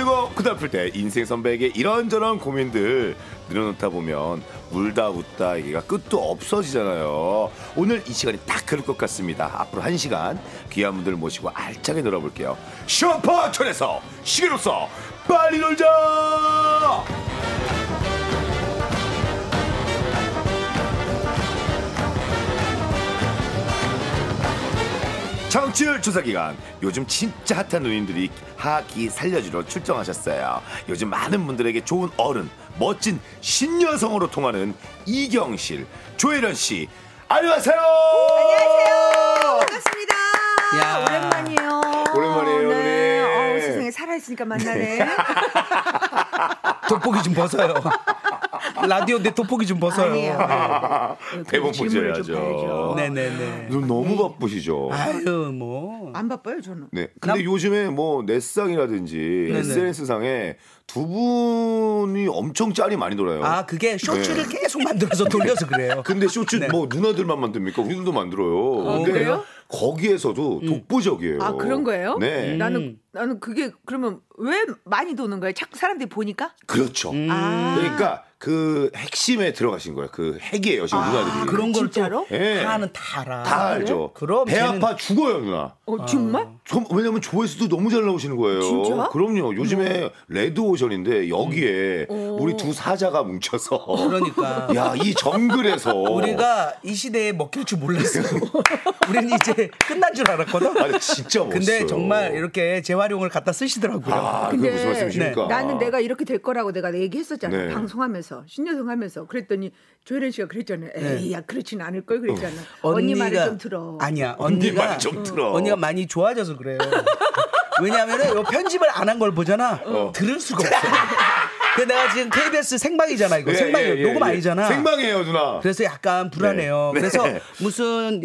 그리고 그다음 풀 때 인생 선배에게 이런저런 고민들 늘어놓다 보면 울다 웃다 얘기가 끝도 없어지잖아요. 오늘 이 시간이 딱 그럴 것 같습니다. 앞으로 1시간 귀한 분들 모시고 알차게 놀아볼게요. 슈퍼촌에서 시계로서 빨리 놀자. 청취율 조사 기간, 요즘 진짜 핫한 누님들이 하기 살려주러 출정하셨어요. 요즘 많은 분들에게 좋은 어른, 멋진 신여성으로 통하는 이경실, 조혜련 씨, 안녕하세요. 안녕하세요. 반갑습니다. 야. 오랜만이에요. 오랜만이에요. 네. 세상에 살아있으니까 만나네. 네. 돋보기 좀 벗어요. 라디오 내 돋보기 좀 벗어요. 아니에요. 대본 보셔야죠. 네네네. 눈 너무 바쁘시죠. 아유 뭐. 안 바빠요 저는. 네. 근데 요즘에 뭐 넷상이라든지 SNS 상에 두 분이 엄청 짤이 많이 돌아요. 아 그게 쇼츠를 계속 만들어서 돌려서 그래요. 근데 쇼츠 뭐 누나들만 만듭니까? 우리들도 만들어요. 근데 그래요? 거기에서도 독보적이에요. 아 그런 거예요? 네. 나는 그게 그러면 왜 많이 도는 거예요? 자꾸 사람들이 보니까? 그렇죠. 아. 그러니까 그 핵심에 들어가신 거예요. 그 핵이에요, 지금 누나들이. 그런 걸 진짜로? 또 네. 하나는 다 알아. 다 알죠. 그럼 배 쟤는- 아파 죽어요, 누나. 정말? 왜냐면 조회수도 너무 잘 나오시는 거예요. 진짜? 그럼요. 요즘에 레드오션인데 여기에 우리 두 사자가 뭉쳐서 그러니까. 야, 이 정글에서 우리가 이 시대에 먹힐 줄 몰랐어. 우리는 이제 끝난 줄 알았거든. 아니 진짜 멋있어요. 근데 정말 이렇게 재활용을 갖다 쓰시더라고요. 아, 그게 무슨 말씀이십니까? 나는 내가 이렇게 될 거라고 내가 얘기했었잖아. 네. 방송하면서 신여성 하면서 그랬더니 조혜련 씨가 그랬잖아요. 에이 야 그렇진 않을 걸 그랬잖아. 언니가- 언니 말을 좀 들어. 아니야. 언니 언니가 말 좀 들어. 언니가 많이 좋아져서 그래요. 왜냐하면은 요 편집을 안 한 걸 보잖아. 들을 수가 없어. 그 내가 지금 KBS 생방이잖아 이거. 생방이에요. 녹음 아니잖아. 생방이에요, 누나. 그래서 약간 불안해요. 네. 그래서 네. 무슨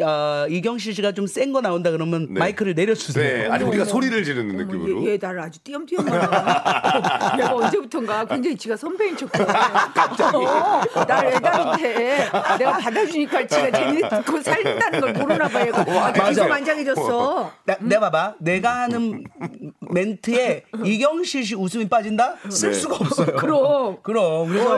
이경실 씨가 좀 센 거 나온다 그러면 네. 마이크를 내려주세요. 네, 아니 우리가 소리를 지르는 느낌으로. 얘 나를 아주 띄엄띄엄 말하네. 내가 언제부턴가 굉장히 지가 선배인 척해. 갑자기. 나를 애다른데 내가 받아주니까 지가 재밌고 살린다는 걸 모르나 봐. 얘가 맞아. 계속 만장해졌어. 내가 봐봐. 내가 하는 멘트에 이경실 씨 웃음이 빠진다? 쓸 네. 수가 없어요. 그럼 그래서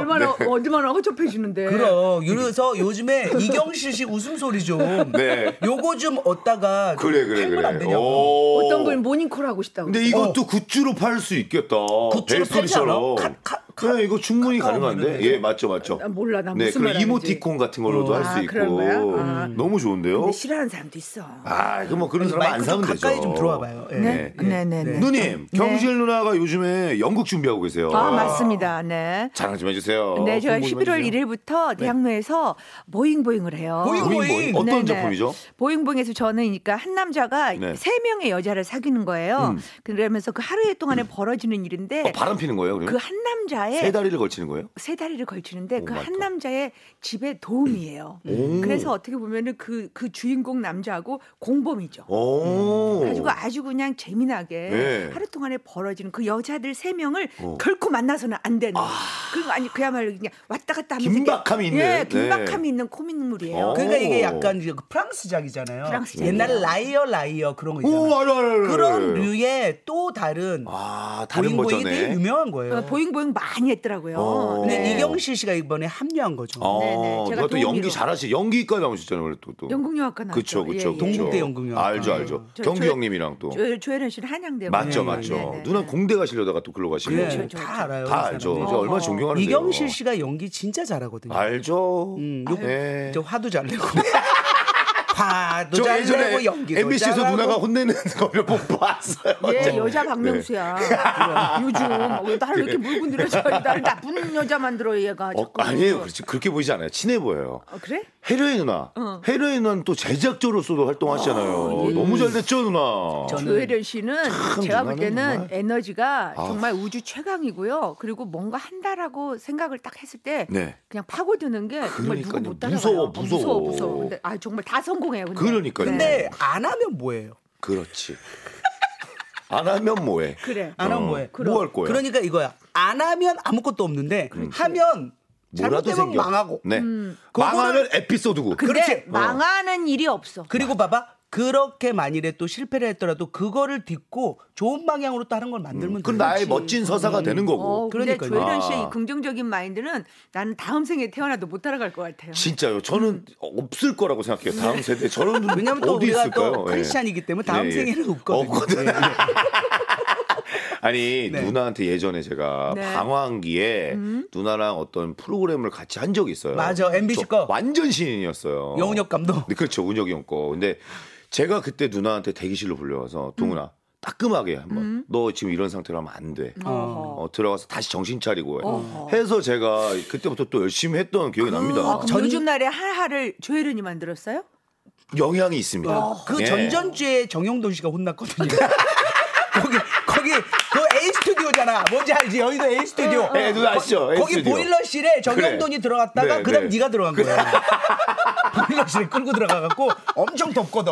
얼마나 허접해지는데. 그래서 요즘에 이경실 씨 웃음소리 좀 네. 요거 좀 얻다가 그래. 팔면 안 되냐고. 오. 어떤 걸 모닝콜 하고 싶다고. 근데 이것도 굿즈로 팔 수 있겠다. 굿즈로 벨소리처럼. 팔지 않아? 네, 이거 충분히 가능한데. 예, 맞죠. 나 몰라, 나 네, 무슨 그리고 말 이모티콘 같은 걸로도 할 수 있고. 그런 거야? 아. 너무 좋은데요. 근데 싫어하는 사람도 있어. 아, 그 뭐 그런 사람 안 마이크 사면 좀 되죠. 가까이 좀 들어와 봐요. 예. 네, 네. 누님, 경실 누나가 요즘에 연극 준비하고 계세요. 맞습니다. 네. 자랑 좀 해주세요. 네, 제가 홍보 좀 11월 해주세요. 1일부터 대학로에서 보잉보잉을 해요. 보잉보잉? 어떤 네네. 작품이죠? 보잉보잉에서 저는 그러니까 한 남자가 네. 3명의 여자를 사귀는 거예요. 그러면서 그 하루에 동안에 벌어지는 일인데 바람 피는 거예요? 그 한 남자의 세 다리를 걸치는 거예요? 세 다리를 걸치는데 오, 그 한 맞다. 남자의 집에 도움이에요. 그래서 어떻게 보면은 그 주인공 남자하고 공범이죠. 오. 가지고 아주 그냥 재미나게 네. 하루 동안에 벌어지는 그 여자들 3명을 결코 만나서는 안 되는. 그리고 아니 그야말로 그냥 왔다 갔다 하면서 긴박함이 있는. 예, 긴박함이 네. 있는 코믹물이에요. 그러니까 이게 오. 약간 이제 그 프랑스작이잖아요. 프랑스작이에요. 옛날에 라이어 그런 거 오, 있잖아요. 알아. 그런 류의 또 다른 다른 보잉보잉이 버전에. 되게 유명한 거예요. 보잉보잉 많이 했더라고요. 근데 네. 이경실 씨가 이번에 합류한 거죠. 네네. 제가 누가 또 연기 도우미로. 잘하시. 연기과 나오셨잖아요, 원래 또. 연극영화과 나왔죠. 그쵸. 동국대 연극영화과. 알죠. 저- 경규 저- 형님이랑 또. 조혜련 씨는 한양대. 맞죠. 네네. 누나 공대 가시려다가 또 글로 가시고. 네, 그렇죠. 다 알아요. 다 이 알죠. 사람들. 저 얼마나 존경하는데요. 이경실 씨가 연기 진짜 잘하거든요. 알죠. 요거 네. 저 화도 잘 내고 화도 저 잘 예전에 내고 연기도 MBC에서 잘하고. 누나가 혼내는 거 몇 번 봤어요. 예, 여자 박명수야. 요즘 왜 나를 이렇게 물고 늘어져? 나를 나쁜 여자 만들어 얘가. 자꾸. 아니에요. 그렇지. 그렇게 보이지 않아요. 친해 보여요. 그래? 헤로인 누나. 헤로인 누나는 또 제작자로서도 활동하시잖아요. 너무 잘 됐죠, 누나. 조혜련 씨는 제가 볼 누나는 때는 정말. 에너지가 정말 우주 최강이고요. 그리고 뭔가 한다라고 생각을 딱 했을 때 네. 그냥 파고드는 게 정말 누구 그러니까요. 못 따라가요. 무서워. 무서워. 근데 정말 다 성공해요. 근데. 그러니까요. 근데 안 하면 뭐예요? 그렇지. 안 하면 뭐해? 그래. 안 하면 뭐해? 뭐 할 거야? 그러니까 이거야. 안 하면 아무것도 없는데 하면 뭐라도 잘못되면 생겨. 망하고. 네. 그거를- 망하면 에피소드고. 근데 그렇지. 망하는 일이 없어. 그리고 봐봐. 그렇게 만일에 또 실패를 했더라도 그거를 딛고 좋은 방향으로 또 하는 걸 만들면 그럼 나의 멋진 서사가 되는 거고. 근데 그러니까요. 조혜련 씨의 이 긍정적인 마인드는 나는 다음 생에 태어나도 못 따라갈 것 같아요. 진짜요. 저는 없을 거라고 생각해요. 다음 세대. 저는 왜냐면 또 어디 우리가 있을까요? 또 크리스찬이기 때문에 다음 예. 생에는 없거든요. 없거든. 아니 네. 누나한테 예전에 제가 네. 방황기에 누나랑 어떤 프로그램을 같이 한 적이 있어요. 맞아, MBC 거. 완전 신인이었어요. 영훈혁 감독. 네, 그렇죠, 운혁이 형 거. 근데 제가 그때 누나한테 대기실로 불려와서 동훈아 따끔하게 한번 너 지금 이런 상태로 하면 안 돼. 들어가서 다시 정신 차리고 해서 제가 그때부터 또 열심히 했던 기억이 납니다. 그럼 요즘 날에 하하를 조혜련이 만들었어요? 영향이 있습니다. 그 예. 전전주에 정영돈 씨가 혼났거든요. 거기 그 A 스튜디오잖아. 뭔지 알지? 여의도 A 스튜디오. 네, 누나 아시죠? A 거기 스튜디오. 보일러실에 정영돈이 그래. 들어갔다가 네, 그다음 네. 네가 들어간 거야. 보일러실에 끌고 들어가갖고 엄청 덥거든.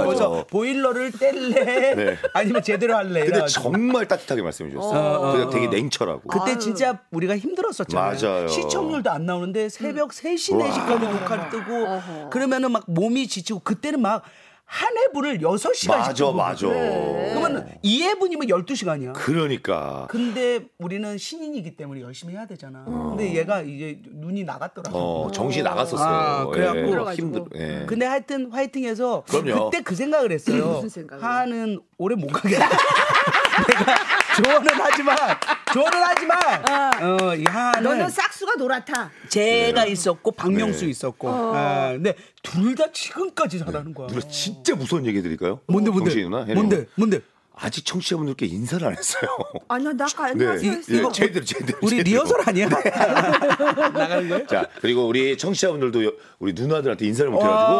그래서 보일러를 뗄래? 네. 아니면 제대로 할래? 근데 이래가지고. 정말 따뜻하게 말씀해 주셨어요. 그래서 되게 냉철하고. 그때 진짜 우리가 힘들었었잖아요. 맞아요. 시청률도 안 나오는데 새벽 3시, 4시까지 녹화를 뜨고 그러면은 막 몸이 지치고 그때는 막 한 회분을 6시간씩 맞아. 그러면 2회분이면 12시간이야. 그러니까. 근데 우리는 신인이기 때문에 열심히 해야 되잖아. 근데 얘가 이제 눈이 나갔더라고. 정신이 나갔었어요. 그래갖고 힘들. 예. 근데 하여튼 화이팅해서 그럼요. 그때 그 생각을 했어요. 무슨 생각을? 하는 오래 못 가겠다. 내가 조언은 하지만 이 하는 너는 싹수가 노랗다. 제가 있었고 박명수 네. 있었고 근데 둘 다 지금까지 잘하는 거야. 누나 진짜 무서운 얘기 해드릴까요? 뭔데? 정신이 누나? 혜령. 뭔데? 아직 청취자분들께 인사를 안 했어요. 아니야 나 아까 네. 안녕하세요 했어. 예, 제대로. 우리 리허설 아니야? 나가는 거예요? 자, 그리고 우리 청취자분들도 우리 누나들한테 인사를 못 해가지고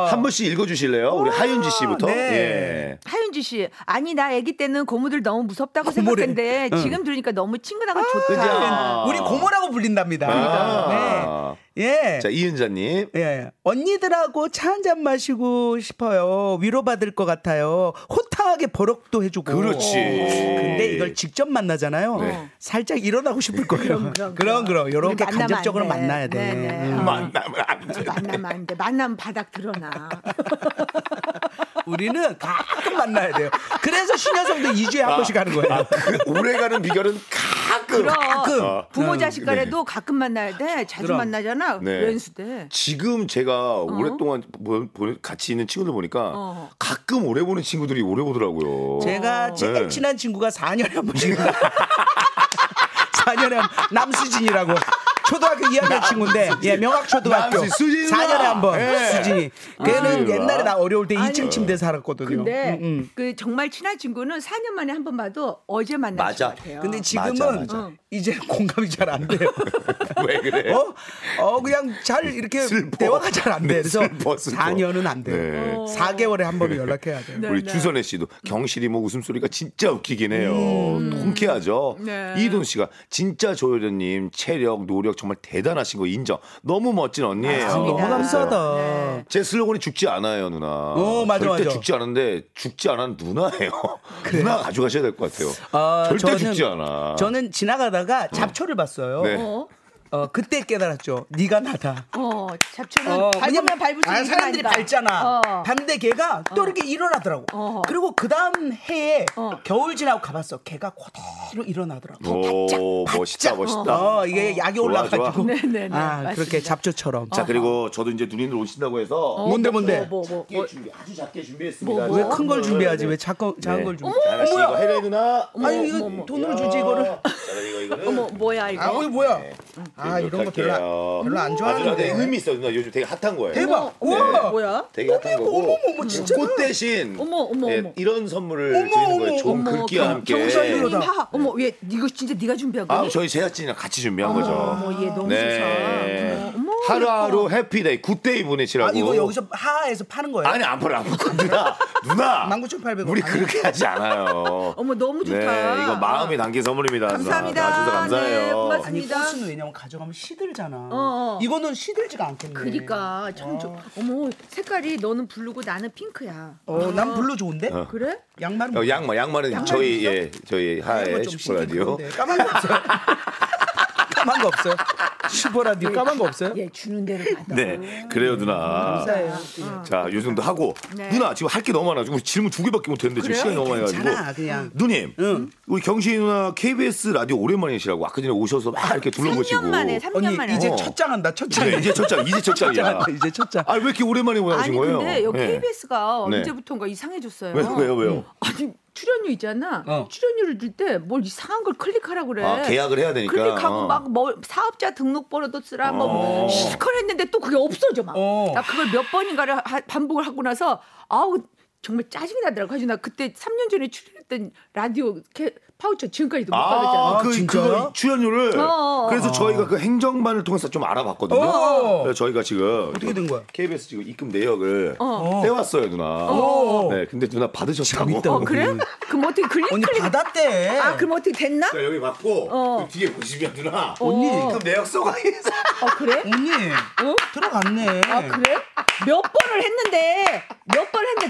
한 번씩 읽어주실래요? 우리 하윤지 씨부터. 네. 예. 하윤지 씨, 아니 나 아기 때는 고무들 너무 무섭다고 고무래. 생각했는데 지금 들으니까 너무 친근하고 좋다. 그죠? 우리 고모라고 불린답니다. 아. 네. 예. 자, 이은자님. 예. 언니들하고 차 한잔 마시고 싶어요. 위로받을 것 같아요. 호탕하게 버럭도 해주고. 그렇지. 근데 이걸 직접 만나잖아요. 네. 살짝 일어나고 싶을 거예요. 그럼. 우리 이렇게 만나면 간접적으로 안 돼. 만나야 돼. 네네. 만나면 안 돼. 만나면 안 돼. 만나면 바닥 드러나. 우리는 가끔 만나야 돼요. 그래서 신여성도 2주에 한 번씩 하는 거예요. 오래 가는 비결은 가끔. 그럼 부모 자식 간에도 가끔 만나야 돼. 자주 그럼. 만나잖아. 네. 왼수대. 지금 제가 오랫동안 같이 있는 친구들 보니까 가끔 오래 보는 친구들이 오래 보더라고요. 제가 제일 네. 친한 친구가 4년에 한 번씩 4년에 한 남수진이라고 초등학교 2학년 친구인데 명학초등학교 남수, 수진아. 4년에 한 번 네. 수진이 걔는 수진아. 옛날에 나 어려울 때 아니, 2층 침대 살았거든요. 근데 그 정말 친한 친구는 4년 만에 한 번 봐도 어제 만난 맞아. 것 같아요. 근데 지금은 맞아. 이제 공감이 잘 안 돼요. 왜 그래? 그냥 잘 이렇게 슬퍼. 대화가 잘 안 돼. 그래서 슬퍼. 4년은 안 돼요. 네. 4개월에 한 번은 연락해야 돼요. 네, 우리 네. 주선혜 씨도 경실이 뭐 웃음소리가 진짜 웃기긴 해요. 통쾌하죠. 네. 이돈 씨가 진짜 조효련님 체력, 노력 정말 대단하신 거 인정. 너무 멋진 언니예요. 맞습니다. 너무 감사하다. 네. 제 슬로건이 죽지 않아요, 누나. 맞아, 절대 맞아. 죽지 않은데 죽지 않은 누나예요. 누나 가져가셔야 될 것 같아요. 절대 죽지 않아. 저는 지나가다가 잡초를 봤어요. 네. 그때 깨달았죠. 네가 나다. 잡초는 밟으면 밟을수록 사람들이 아니다. 밟잖아. 밟는데 걔가 또 이렇게 일어나더라고. 그리고 그 다음 해에 겨울 지나고 가봤어. 걔가 그대로 일어나더라고. 오, 멋있다. 이게 약이 좋아, 올라가지고. 좋아. 네네네. 그렇게 맞습니다. 잡초처럼. 자, 그리고 저도 이제 누님들 오신다고 해서 뭔데? 작게 아주 작게 준비했습니다. 왜 큰 걸 준비하지? 왜 네. 작은 걸 준비? 하나씩 이거 혜래 누나. 아니 이거 돈으로 주지 이거를. 자, 이거는. 뭐야 이거? 이거 뭐야? 이렇게 이런 거 할게요. 별로 안 아, 누나 좋아하는데. 되게 의미 있어. 누나 요즘 되게 핫한 거예요. 대박. 우와. 뭐야? 되게 핫한 거고. 어머, 진짜. 꽃 대신 어머. 이런 선물을 드리는 거예요. 좋은 글귀와 함께. 경사일로다. 어머 왜 이거 진짜 네가 준비한 거야? 저희 제작진이랑 같이 준비한 거죠. 어머 얘 너무 네. 좋다. 하루하루 해피데이, 굿데이 보내시라고. 이거 여기서 하하에서 파는 거예요? 아니 안 팔아 안 팔아. 누나 19,800원. 우리 그렇게 하지 않아요. 어머 너무 좋다. 네, 이거 마음이 담긴 선물입니다. 감사합니다. 나와주셔서 감사해요. 네, 고맙습니다. 아니 맞습니다. 꽃은 왜냐면 가져가면 시들잖아. 어. 이거는 시들지가 않겠네. 그러니까 참 어머 색깔이 너는 블루고 나는 핑크야. 난 블루 좋은데? 그래? 양말은 양말은 양말 저희 있어? 저희 하의 좀 슈퍼라디오. 까만 거 없어요. 까만 거 없어요? 슈퍼라디오 까만 거 없어요? 예, 주는 대로 받아. 네, 그래요 누나. 감사해요. 자, 요 정도 하고 네. 누나 지금 할 게 너무 많아. 지금 질문 2개밖에 못 했는데 지금 시간이 너무 많이 가지고. 괜찮아, 그냥. 누님, 우리 경신이 누나 KBS 라디오 오랜만이시라고 아까 전에 오셔서 막 이렇게 둘러보시고. 3년 만에 3년 언니 만에. 이제 첫 장 한다. 첫 장. 네, 이제 첫 장이야. 이제 첫 장. 아, 왜 이렇게 오랜만에 오신 아니 거예요? 근데 여기 네. KBS가 네. 언제부턴가 이상해졌어요. 왜요? 아니 출연료 있잖아. 어. 출연료를 줄 때 뭘 이상한 걸 클릭하라고 그래. 아, 계약을 해야 되니까. 클릭하고 막 뭐 사업자 등록번호도 쓰라 뭐 실컷 했는데 또 그게 없어져 막. 나 그걸 몇 번인가를 반복을 하고 나서 아우 정말 짜증이 나더라고. 가지고 나 그때 3년 전에 출연했던 라디오 파우처 지금까지도 못 받았잖아. 그거 출연료를 그래서 저희가 그 행정반을 통해서 좀 알아봤거든요. 그래서 저희가 지금 어떻게 된 거야? KBS 지금 입금 내역을 떼왔어요, 누나. 네, 근데 누나 받으셨다고. 그래? 그럼 어떻게 언니 받았대. 아, 그럼 어떻게 됐나? 자, 여기 받고 그 뒤에 보시면 누나 언니 입금 내역서가 있어. 그래? 언니 들어갔네. 아, 그래? 몇 번을 했는데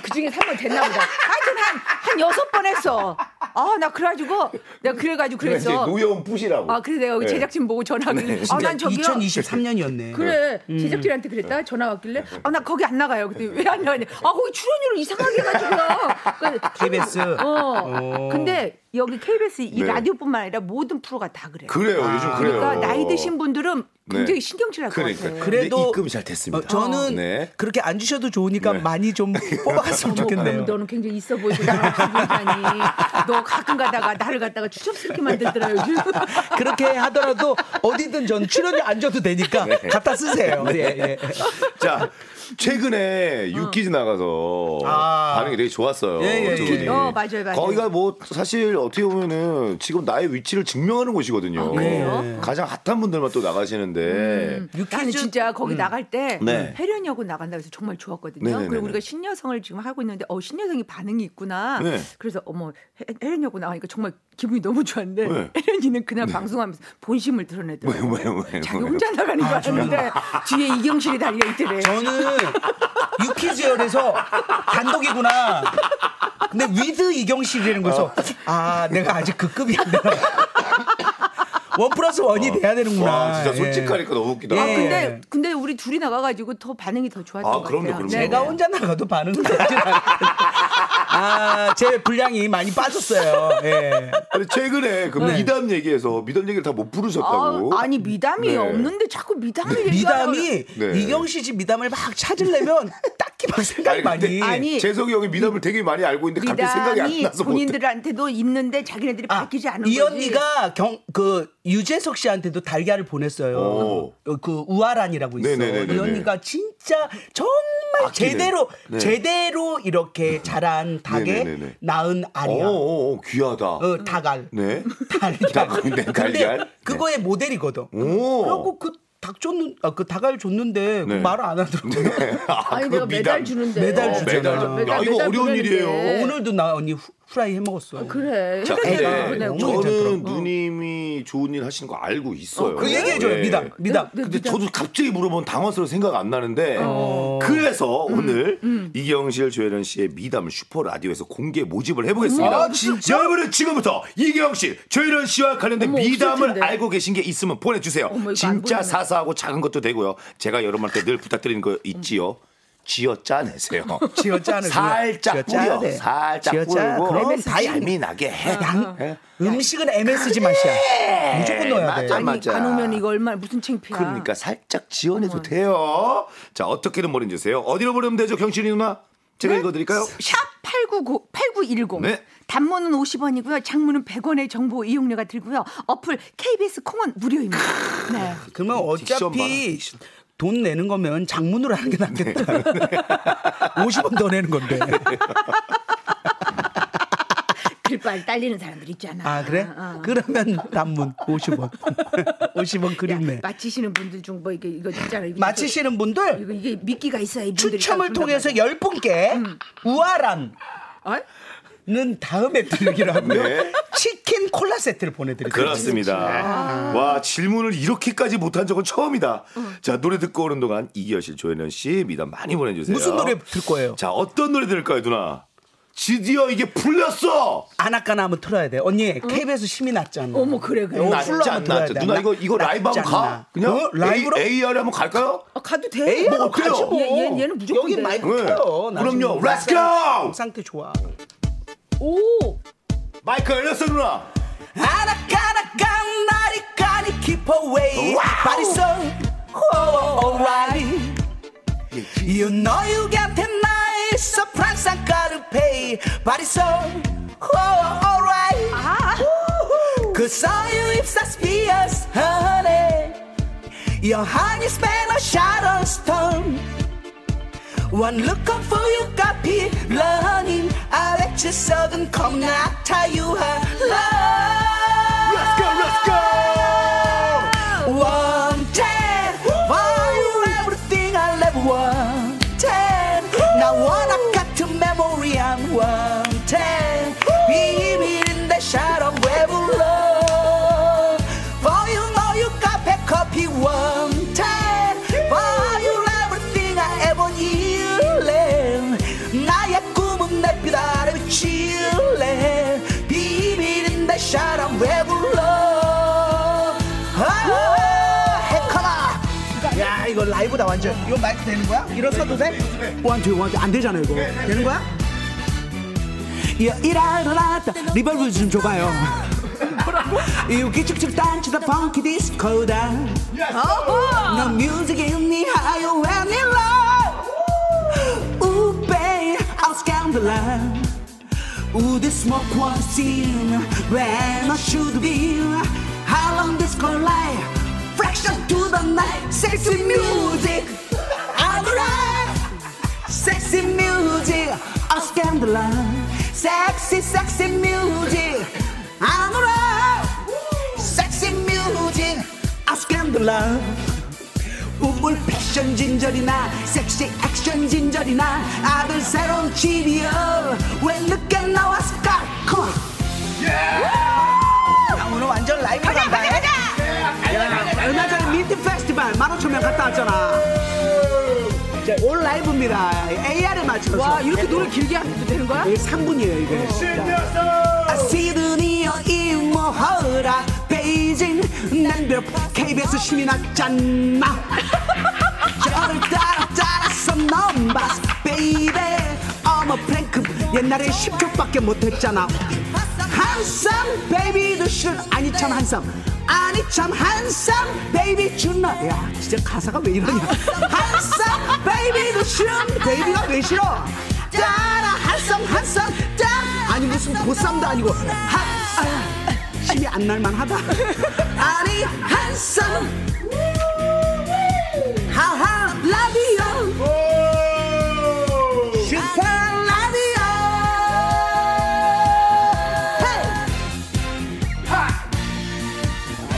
그 중에 3번 됐나 보다. 하여튼 한 6번 했어. 아, 나 그래가지고 내가 그래서 이제 노여운 푸시라고. 아, 그래 내가 여기 제작진 보고 전화하길래 아, 난 저기요 2023년이었네. 그래 제작진한테 그랬다 전화 왔길래 아, 나 거기 안 나가요. 그때 왜 안 나가냐? 아, 거기 출연료를 이상하게 해가지고요. KBS. 근데 여기 KBS 이 네. 라디오뿐만 아니라 모든 프로가 다 그래. 그래요, 요즘 그래요. 그러니까 나이 드신 분들은 굉장히 네. 신경질할 것 같아. 그래도 입금이 잘 됐습니다. 저는 네. 그렇게 안 주셔도 좋으니까 네. 많이 좀 뽑아갔으면 좋겠네요. 너는 굉장히 있어 보이고 나는 없어 보이다니. 너 가끔 가다가 나를 갖다가 추접스럽게 만들더라 요즘. 그렇게 하더라도 어디든 전 출연료 안 줘도 되니까 갖다 쓰세요. 예. 자, 최근에 유퀴즈 나가서 반응이 되게 좋았어요. 예. 두 분이. 맞아요. 거기가 뭐 사실 어떻게 보면은 지금 나의 위치를 증명하는 곳이거든요. 그래요? 가장 핫한 분들만 또 나가시는데. 나는 진짜 거기 나갈 때 네. 해련여고 나간다 해서 정말 좋았거든요. 네네네네. 그리고 우리가 신여성을 지금 하고 있는데 신여성이 반응이 있구나. 네. 그래서 해련여고 나가니까 정말 기분이 너무 좋았는데 네. 혜련이는 그날 방송하면서 본심을 드러내더라고요. 왜? 자기 혼자 나가는 줄 알았는데 뒤에 이경실이 달려있더래. 저는 유퀴즈열에서 단독이구나. 근데 위드 이경실이라는 거에서 내가 아직 그 급이 안 되나. 1+1이 돼야 되는구나. 와, 진짜 솔직하니까 너무 웃기다. 근데 우리 둘이 나가가지고 더 반응이 더 좋았던 것 같아요. 그럼요. 제가 혼자 나가도 반응은 되진 않거든요. 제 분량이 많이 빠졌어요. 예. 아니, 최근에 그 미담 얘기해서 미담 얘기를 다 못 부르셨다고. 아니 미담이 없는데 자꾸 미담을 얘기하려고. 미담이 이경실 씨 미담을 막 찾으려면 딱히 막 생각이 많이. 아니 재석이 형이 미담을 되게 많이 알고 있는데 갑자기 생각이 안 나서 본인들한테도 있는데 자기네들이 밝히지 않은 이 거지. 언니가 유재석 씨한테도 달걀을 보냈어요. 그 우아란이라고 있어. 네네네네네. 이 언니가 진짜 정말 제대로 이렇게 자란 닭에 네네네네. 낳은 알이야. 귀하다. 닭알. 네. 달걀. 근데 근데 그거의 모델이거든. 그리고 그 닭알 줬는데 네. 말을 안 하더라고요. 아니 내가 매달 주는데. 매달 주잖아. 야, 이거 어려운 보내는데. 일이에요. 오늘도 나 언니 후라이 해 먹었어. 그래. 자, 해변에다가 근데 보내고. 저는 누님이 좋은 일 하시는 거 알고 있어요. 그 얘기해줘요. 네. 미담. 근데 저도 갑자기 물어보면 당황스러워 생각 안 나는데 그래서 오늘 이경실 조혜련 씨의 미담을 슈퍼라디오에서 공개 모집을 해보겠습니다. 진짜? 여러분은 지금부터 이경실 조혜련 씨와 관련된 어머, 없을 미담을 텐데. 알고 계신 게 있으면 보내주세요. 어머, 이거 안 진짜 보이네. 사소하고 작은 것도 되고요. 제가 여러분한테 늘 부탁드리는 거 있지요. 쥐어 짜내세요. 쥐어 짜는 살짝 뿌려. 살짝 쥐어 짜. 뿌리고 그럼 다 얄미나게 해. 음식은 MSG 맛이야. 무조건 넣어야 돼. 맞아, 맞아. 안 오면 이거 얼마나 무슨 창피야. 그러니까 살짝 지원해도 돼요. 자, 어떻게든 보내주세요. 어디로 보내면 되죠, 경실이 누나? 제가 읽어드릴까요? 샵 8910. 네. 단문은 50원이고요. 장문은 100원의 정보 이용료가 들고요. 어플 KBS 콩은 무료입니다. 네. 그러면 딕션 어차피 봐라, 돈 내는 거면 장문으로 하는 게 낫겠다. 50원 더 내는 건데. 글빨 딸리는 사람들 있잖아. 그래? 그러면 단문 50원. 50원 그립네. 마치시는 분들 중 뭐 이거 있잖아. 마치시는 분들 이게 미끼가 있어야 이분들이 추첨을 다 통해서 준단 10분께 우아란 말이야. 는 다음에 드리기로 하고요. 네. 치킨 콜라 세트를 보내드릴게요. 그렇습니다. 와, 질문을 이렇게까지 못한 적은 처음이다. 자, 노래 듣고 오는 동안 이기실 조혜련 씨 미담 많이 보내주세요. 무슨 노래 들 거예요? 자, 어떤 노래 들을까요, 누나? 드디어 이게 풀렸어. 아나까나 한번 틀어야 돼. 언니 KBS 심이 났잖아. 어머 그래. 낫지 안 낫지. 누나 이거 라이브 한번 가? 그냥 라이브로? AR에 한번 갈까요? 가도 돼. 뭐 어때요? 얘는 무조건 여기 돼. 마이크 네. 켜요. 그럼요. Let's go. 상태 좋아. 오. 마이크 열렸어 누나. 아나까나까 나리까니 keep away. Body so alright. You know you got a nice surprise I gotta pay. Body so alright. Cause all your lips are spears, honey. Your honey's been a shadow stone. One look up for you got be learning. I let you sudden come now tell you her love. Let's go, let's go. Wanted for you everything I ever wanted. Now when I got to memory I'm wanted. Baby in the shadow where we love. For you know you got back copy wanted. For you everything I ever needed. 나의 꿈은 내 빛 아래 비칠래. Baby in the shadow where we love. 해커라. 야 이거 라이브다 완전. 이거 마이크 되는 거야? 일어서도 돼? 원투 안 되잖아 이거. 되는 거야? 야 일어났다 리벌브 좀 줘봐요. 이렇게 쭉쭉 딴치다 펑키 디스코다. 너 뮤직이 니 하여 when you love. Ooh babe I'll scandalize. Ooh this smoke won't seem when I should be. How long this could lie? Fraction to the night. Sexy music I'm right. Sexy music I'll scandalize. Sexy sexy music I'm right. Sexy music I'll scandalize. 우물 패션 진절이나 섹시 액션 진절이나 아들 새로운 집이여 왜 늦게 나왔을까? Come on. 오늘 완전 라이브 간다. 얼마 전에 민트 페스티벌 15,000명 갔다 왔잖아. 자, 오늘 라이브입니다. AR에 맞춰서. 와 이렇게 노래 길게 하면 되는 거야? 이게 3분이에요 이게. 시드니어 이모허라 베이징 난벽 KBS 신이 났잖아. 저를 따라서 넘봤어 베이베. 어머 프랭크 옛날에 10초밖에 못했잖아. 한쌈 베이비도 슛 아니 참 한쌈 아니 참 한쌈 베이비 준나. 야 진짜 가사가 왜 이러냐. 한쌈 베이비도 슛 베이비가 왜 싫어. 따라 한쌈 딱 아니 무슨 보쌈도 아니고 힘이 안 날만하다. 아니 한쌈 하하 라디오 슈퍼 라디오.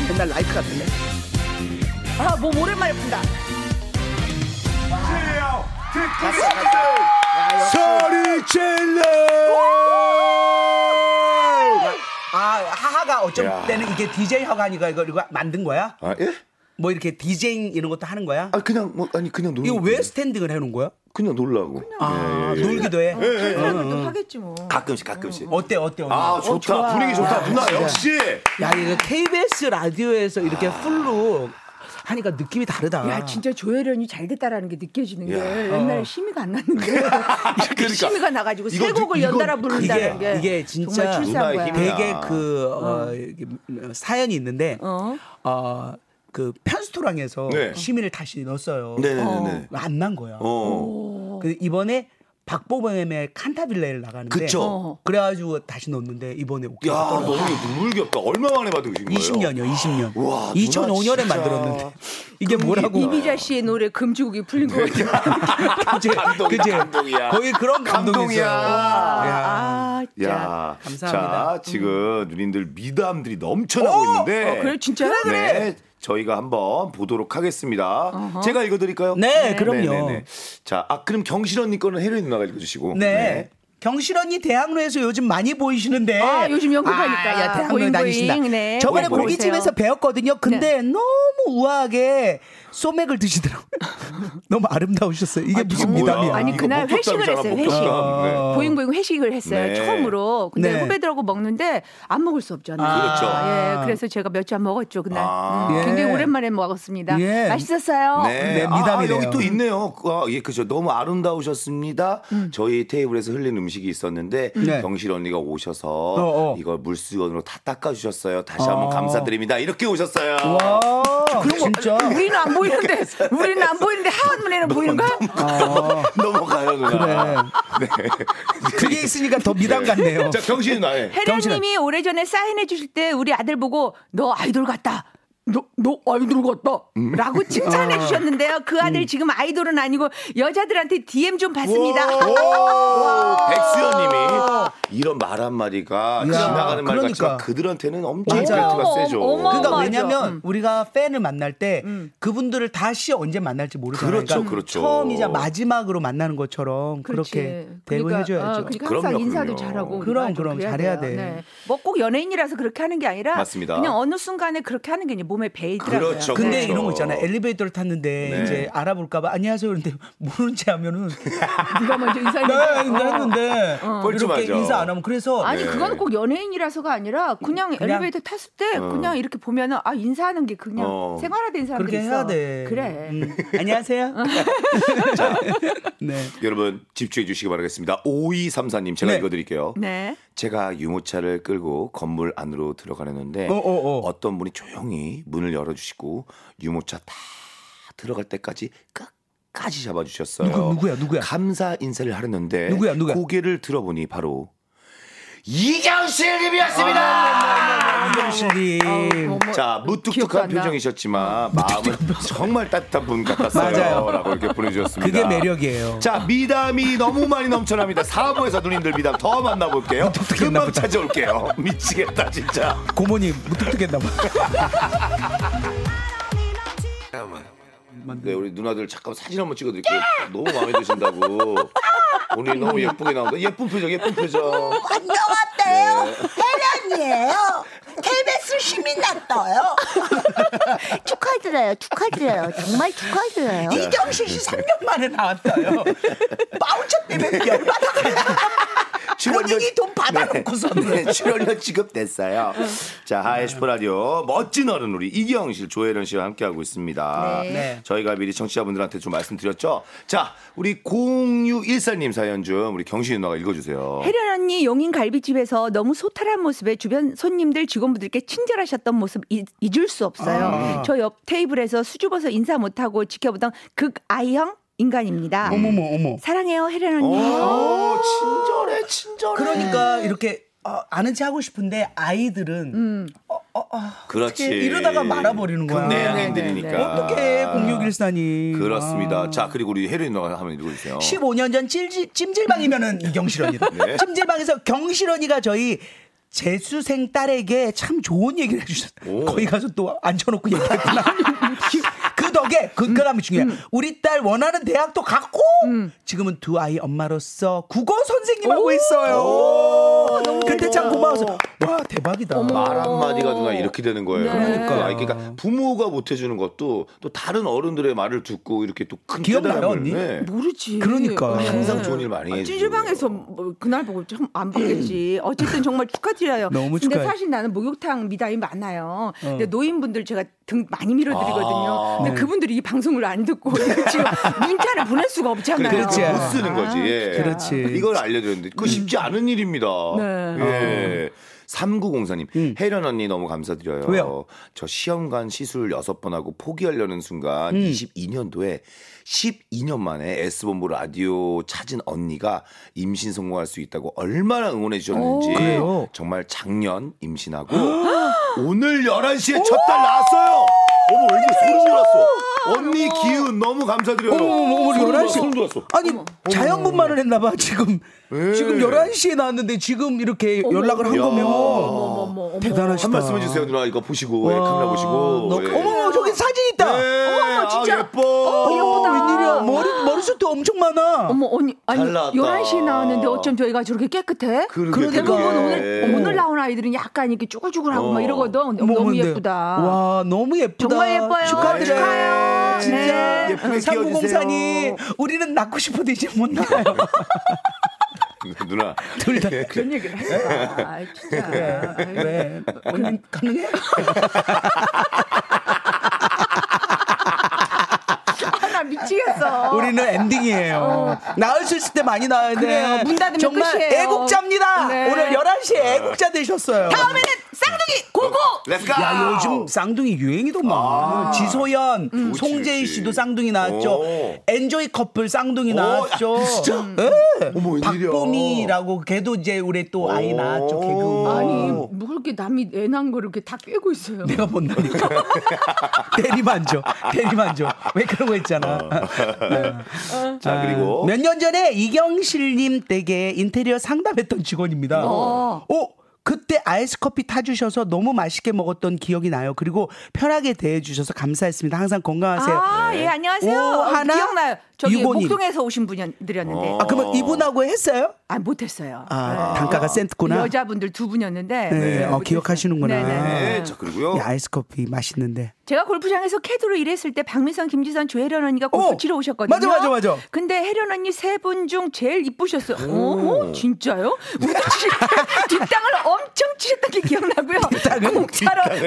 맨날 라이트 같은데. 아뭐 오랜만에 푼다. 소리 질러. 아 하하가 어쩜 때는 이게 DJ 하가니까 이거 만든 거야? 아 예? 뭐 이렇게 디제잉 이런 것도 하는 거야? 아 그냥 뭐 아니 그냥 놀. 이거 왜 스탠딩을 해놓은 거야? 그냥 놀라고. 아 놀기도 해. 그래도 하겠지 뭐. 가끔씩. 어때? 아 좋다. 좋아. 분위기 좋다. 누나 역시. 야 이거 KBS 라디오에서 이렇게 풀로 하니까 느낌이 다르다. 야 진짜 조혜련이 잘 됐다라는 게 느껴지는 게 야. 옛날에 심의가 안 났는데 이렇게 심의가 나가지고 세 곡을 연달아 부른다는 게 이게 진짜 정말 출세한 거야. 누나의 힘이야. 되게 사연이 있는데 그 편스토랑에서 네. 시민을 다시 넣었어요. 네네네. 안 난 거야. 어. 그 이번에 박보검의 칸타빌레를 나가는데 그쵸. 그래가지고 다시 넣었는데 이번에 야 오케이. 너무 눈물겹다. 얼마 만에 받으신 거예요? 20년이요, 20년. 우와, 2005년에 누나 진짜. 만들었는데 이게 뭐라고? 이미자 씨의 노래 금지곡이 풀린 거 같아. 그치? 감동이야. 거의 그런 감동이 있어요. 아, 진짜. 야, 감사합니다. 자 지금 누님들 미담들이 넘쳐나고 있는데. 그래 진짜? 네, 저희가 한번 보도록 하겠습니다. 제가 읽어드릴까요? 네, 그럼요. 네네네. 자, 그럼 경실 언니 거는 혜련이 누나가 읽어주시고. 네. 경실 언니 대학로에서 요즘 많이 보이시는데. 아, 요즘 연극하니까. 야, 대학로에 보잉, 다니신다. 보잉. 네. 저번에 보잉, 고깃집에서 보이세요. 배웠거든요. 근데 너무 우아하게 소맥을 드시더라고요. 너무 아름다우셨어요. 이게 무슨 미담이야. 아니, 그날 회식을 했어요, 회식. 네. 보잉보잉 회식을 했어요. 네. 처음으로. 근데 네. 후배들하고 먹는데 안 먹을 수 없잖아요. 그렇죠. 예, 그래서 제가 몇 잔 먹었죠, 그날. 예. 굉장히 오랜만에 먹었습니다. 예. 맛있었어요. 네, 미담이네요. 여기 또 있네요. 예, 그죠. 너무 아름다우셨습니다. 저희 테이블에서 흘린 음식이 있었는데 네. 경실 언니가 오셔서 이걸 물수건으로 다 닦아주셨어요. 다시 한번 감사드립니다. 이렇게 오셨어요. 와, 진짜. 우리는 안 보이는데 하원문에는 보이는가? 넘어가요, 누나. 그래. 네. 그게 있으니까 더 미담 같네요. 자, 경실 누나. 예. 혜련님이 오래전에 사인해 주실 때 우리 아들 보고 너 아이돌 같다. 너 아이돌 같다. 라고 칭찬해 주셨는데요. 그 아들 지금 아이돌은 아니고 여자들한테 DM 좀 받습니다. 백수연님이 이런 말 한마디가 지나가는 말 그러니까. 같지만 그들한테는 엄청 맞아요. 임팩트가 세죠. 그러니까 맞아. 왜냐면 우리가 팬을 만날 때 그분들을 다시 언제 만날지 모르잖아요. 그렇죠, 그러니까 그렇죠. 처음이자 마지막으로 만나는 것처럼 그렇게 대우해줘야죠. 그러니까 그럼요, 항상 인사도 그럼요. 잘하고. 그럼 잘해야 돼. 네. 뭐 꼭 연예인이라서 그렇게 하는 게 아니라 맞습니다. 그냥 어느 순간에 그렇게 하는 게 이제 몸에 배이더라고요. 그렇죠, 근데 그렇죠. 이런 거 있잖아요. 엘리베이터를 탔는데 네. 이제 알아볼까봐 안녕하세요. 그런데 모르는 체 하면은 네가 먼저 했는데 뻘쭘하죠. 이렇게 인사 안 하면 그래서 아니 그건 꼭 연예인이라서가 아니라 그냥 엘리베이터 탔을 때 그냥 이렇게 보면은 아 인사하는 게 그냥 생활화된 사람들이 그렇게 있어. 해야 돼. 그래. 안녕하세요. 네. 여러분 집중해 주시기 바라겠습니다. 5234님 제가 네. 읽어드릴게요. 네. 제가 유모차를 끌고 건물 안으로 들어가려는데 어떤 분이 조용히 문을 열어주시고 유모차 다 들어갈 때까지 끝까지 잡아주셨어요. 누구야? 감사 인사를 하려는데 누구야? 고개를 들어보니 바로 이경실님이었습니다. 이경실님. 자, 무뚝뚝한 기억도 안 나. 표정이셨지만 마음은 정말 따뜻한 분 같았어요. 맞아요. 라고 이렇게 보내주셨습니다. 그게 매력이에요. 자, 미담이 너무 많이 넘쳐납니다. 4부에서 누님들 미담 더 만나볼게요. 금방 보다. 찾아올게요. 미치겠다 진짜. 고모님 무뚝뚝했나 봐. 네, 우리 누나들 잠깐 사진 한번 찍어드릴게요. 너무 마음에 드신다고. 오늘 너무 예쁘게 나온다. 예쁜 표정. 안녕하세요. 혜련이에요. KBS 시민 났어요. 축하드려요. 정말 축하드려요. 이경실 씨 3년 만에 나왔어요. 바우처 때문에 열받아가요. 본인이 돈 받아놓고서 출연료 지급됐어요. 자, 하이 슈퍼라디오 멋진 어른 우리 이경실 조혜련 씨와 함께하고 있습니다. 네. 저희가 미리 청취자분들한테 좀 말씀드렸죠. 자, 우리 0614님 사연 좀 우리 경실 누나가 읽어주세요. 혜련 언니 용인 갈비집에서 너무 소탈한 모습에 주변 손님들 직원분들께 친절하셨던 모습 잊을 수 없어요. 저 옆 테이블에서 수줍어서 인사 못하고 지켜보던 극아이형 인간입니다. 어머. 사랑해요 혜련 언니. 친절해. 그러니까 이렇게 아는 체 하고 싶은데 아이들은 그렇지. 이러다가 말아버리는 거야. 내 양인들이니까. 어떻게 0614니. 그렇습니다. 자, 그리고 우리 혜련 누나가 한번 읽어주세요. 15년 전 찜질방이면은 이경실 언니다. 네. 찜질방에서 경실 언니가 저희 재수생 딸에게 참 좋은 얘기를 해주셨어요. 거기 가서 또 앉혀놓고 얘기했구나. 그 덕에 그 다음에 중요해. 우리 딸 원하는 대학도 갔고 지금은 두 아이 엄마로서 국어 선생님하고 있어요. 그때 참 고마워서 와 대박이다. 말 한마디가 누나 이렇게 되는 거예요. 네. 그러니까 부모가 못 해주는 것도 또 다른 어른들의 말을 듣고 이렇게 또 큰 기억나요, 깨달음을 언니? 네. 모르지. 그러니까. 항상 좋은 일 많이 해주고. 찜질방에서 뭐 그날 보고 좀 안 받겠지. 어쨌든 정말 축하드려요. 너무 근데 축하해. 사실 나는 목욕탕 미담이 많아요. 근데 노인분들 제가 등 많이 밀어드리거든요. 근데 그분들이 이 방송을 안 듣고 지금 문자를 보낼 수가 없잖아요. 그렇지. 못 쓰는 거지. 예. 그렇지. 이걸 알려드렸는데 그거 쉽지 않은 일입니다. 네. 예. 3904님, 혜련 언니 너무 감사드려요. 왜요? 저 시험관 시술 6번 하고 포기하려는 순간 22년도에 12년 만에 S본부 라디오 찾은 언니가 임신 성공할 수 있다고 얼마나 응원해 주셨는지 그래요? 정말 작년 임신하고 오늘 11시에 첫 딸 낳았어요. 어머, 왠지 소름 돋았어. 언니 기운 너무 감사드려요. 어머, 소름 11시. 돋았어, 소름 돋았어. 아니 자연분만을 했나봐 지금. 네. 지금 11시에 나왔는데 지금 이렇게 연락을 한 야. 거면 대단하시다. 한 말씀 해주세요, 누나. 이거 보시고, 예, 카메라 보시고. 예. 어머 저기 사진 있다. 네. 어머, 진짜. 아, 예뻐. 예쁘다. 웬일이야. 머리숱 콘서트 엄청 많아. 어머 언니 아니 잘 나왔다. 11시에 나왔는데 어쩜 저희가 저렇게 깨끗해? 그러게. 대부분 오늘 나온 아이들은 약간 이렇게 쭈글쭈글하고 막 이러거든. 너무 예쁘다. 와 너무 예쁘다. 정말 예뻐요. 축하드려요. 축하해요. 진짜. 네. 예쁘게 상무공사님 우리는 낳고 싶어도 이제 못 낳아요. 누나. 둘 다. 그런 얘기를 하지 마. 아, 진짜. 왜? 언니 가능해? 나 미치겠어. 우리는 엔딩이에요. 나을 수 있을 때 많이 나와야 돼. 그래요. 문 닫으면 정말 끝이에요. 애국자입니다. 네. 오늘 11시에 애국자 되셨어요. 다음에는 쌍둥이 고고. 렛츠고. 야 요즘 쌍둥이 유행이더만. 지소연, 송재희 그렇지. 씨도 쌍둥이 나왔죠. 오. 엔조이 커플 쌍둥이 나왔죠. 야, 진짜? 네. 어머, 웬일이야. 박보미라고 걔도 이제 우리 또 아이 낳았죠. 개그. 아니 뭐 그렇게 남이 애 낳은 거를 이렇게 다 꿰고 있어요. 내가 못 나니까. 대리만족. 왜 그런 거 있잖아. 자, 그리고. 몇 년 전에 이경실님 댁에 인테리어 상담했던 직원입니다. 그때 아이스 커피 타주셔서 너무 맛있게 먹었던 기억이 나요. 그리고 편하게 대해주셔서 감사했습니다. 항상 건강하세요. 아, 예, 안녕하세요. 하나 기억나요. 저기 유고님. 목동에서 오신 분들이었는데. 그러면 이분하고 했어요? 못했어요. 단가가 센트구나. 여자분들 두 분이었는데. 네, 못했어요. 기억하시는구나. 네네. 네, 자, 그리고요. 이 아이스 커피 맛있는데. 제가 골프장에서 캐드로 일했을 때 박미선, 김지선, 조혜련 언니가 골프 치러 오셨거든요. 맞아. 근데 혜련 언니 세 분 중 제일 이쁘셨어요. 진짜요? 우리 뒷땅을 엄청 치셨던 게 기억나고요.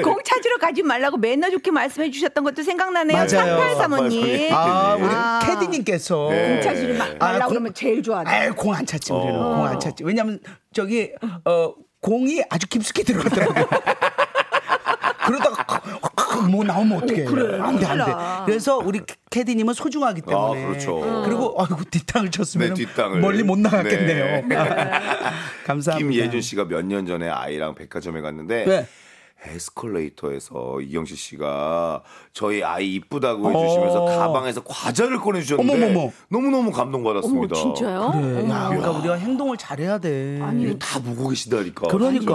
공 찾으러 가지 말라고 매너 좋게 말씀해 주셨던 것도 생각나네요. 맞아요. 3835님. 우리 캐디님께서 공 찾지 말라고 그러면 제일 좋아하네. 공 안 찾지 우리는. 공 안 찾지. 왜냐면 저기 공이 아주 깊숙이 들어가더라고요. 그러다가 뭐 나오면 어떡해. 그래. 안 돼. 그래서 우리 캐디님은 소중하기 때문에. 그렇죠. 그리고 뒷땅을 쳤으면 네, 뒷땅을. 멀리 못 나갔겠네요. 네. 감사합니다. 김예준 씨가 몇 년 전에 아이랑 백화점에 갔는데 네. 에스컬레이터에서 이경실 씨가 저희 아이 이쁘다고 해주시면서 가방에서 과자를 꺼내주셨는데 어머머머. 너무너무 감동받았습니다. 진짜요? 그래. 그러니까 우리가 행동을 잘해야 돼. 이거 다 보고 계시다니까. 그러니까.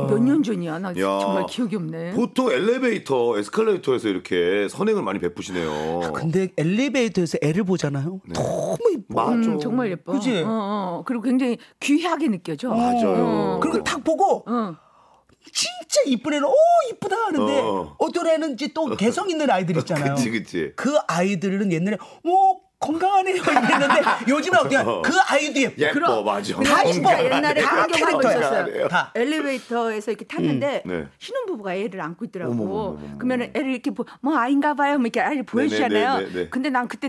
몇 년 전이야? 나 야. 정말 기억이 없네. 보통 에스컬레이터에서 이렇게 선행을 많이 베푸시네요. 근데 엘리베이터에서 애를 보잖아요. 너무 이뻐. 맞아. 정말 예뻐. 그치? 그리고 굉장히 귀하게 느껴져. 맞아요. 그리고 딱 보고 진짜 이쁜 애는 이쁘다 하는데 어떤 애는 이제 또 개성 있는 아이들 있잖아요. 그치. 그 아이들은 옛날에 건강하네요 이랬는데 요즘은 어떻게 그 아이도 예뻐. 예뻐, 맞아. 다 진짜 예뻐. 옛날에 다 그런 경우가 캐릭터야. 있었어요. 다. 엘리베이터에서 이렇게 탔는데 네. 신혼부부가 애를 안고 있더라고. 그러면 애를 이렇게 뭐 아인가 봐요. 뭐 이렇게 아이를 보여주잖아요. 네네네네. 근데 난 그때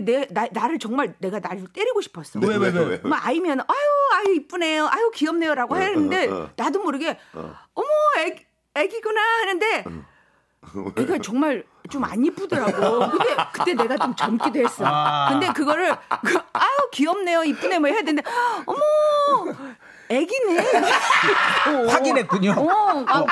나를 정말 내가 나를 때리고 싶었어. 왜? 뭐 아이면 아유 이쁘네요. 아유 귀엽네요라고 했는데 나도 모르게 어머 애기구나 하는데 애가 정말 좀 안 이쁘더라고. 근데 그때 내가 좀 젊기도 했어. 근데 그거를 아유 귀엽네요, 이쁘네 뭐 해야 되는데 어머 애기네. 확인했군요.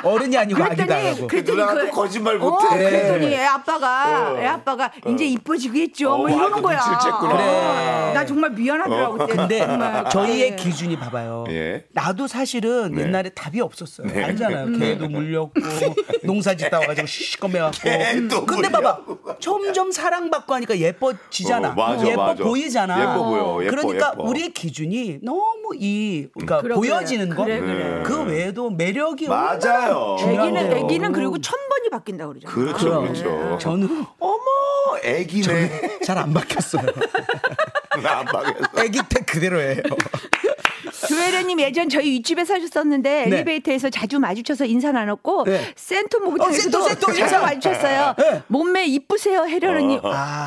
어른이 아니고 아기다라고. 누나한테 거짓말 못해. 그랬더니 애 아빠가 이제 이뻐지겠죠. 뭐 이러는 거야. 그래. 나 정말 미안하더라고. 그때. 근데 정말. 저희의 기준이 봐봐요. 예. 나도 사실은 옛날에 답이 없었어요. 알잖아요. 개도 물렸고 농사짓다 와가지고 시꺼매갖고. 근데 봐봐. 점점 사랑받고 하니까 예뻐지잖아. 예뻐 보이잖아. 예뻐 보여. 그러니까 예뻐. 우리의 기준이 너무 그러니까 보여지는 거. 그래. 그 외에도 매력이 맞아요. 애기는 그리고 1000번이 바뀐다 그러잖아. 그렇죠. 저는 어머, 애기네. 잘 안 바뀌었어요. 나 안 박였어. 애기 때 그대로예요. 조혜련님 예전 저희 윗집에 사셨었는데 엘리베이터에서 자주 마주쳐서 인사 나눴고 센터 목욕탕에서도 자주 마주쳤어요. 몸매 이쁘세요 혜련 언니.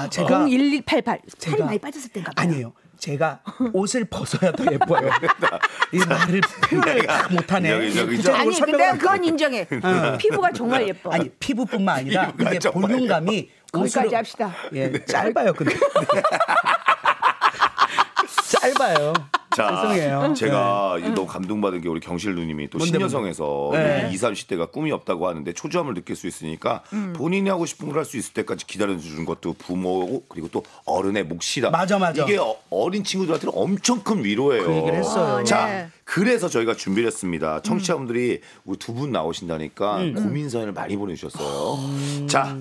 제가 01188 살이 많이 빠졌을 때인가 봐요. 아니에요. 제가 옷을 벗어야 더 예뻐요. 이 말을 표현을 못하네. 아니 근데 그건 인정해. 피부가 정말 예뻐. 아니 피부뿐만 아니라 이게 볼륨감이 거기까지 합시다. 짧아요. 근데 짧아요. 자, 죄송해요. 제가 너무 감동받은 게 우리 경실 누님이 또 신여성에서 20, 30대가 꿈이 없다고 하는데 초조함을 느낄 수 있으니까 본인이 하고 싶은 걸 할 수 있을 때까지 기다려주는 것도 부모고 그리고 또 어른의 몫이다. 맞아. 이게 어린 친구들한테는 엄청 큰 위로예요. 그 얘기를 했어요. 자, 그래서 저희가 준비를 했습니다. 청취자분들이 우리 두 분 나오신다니까 고민 사연을 많이 보내주셨어요. 자,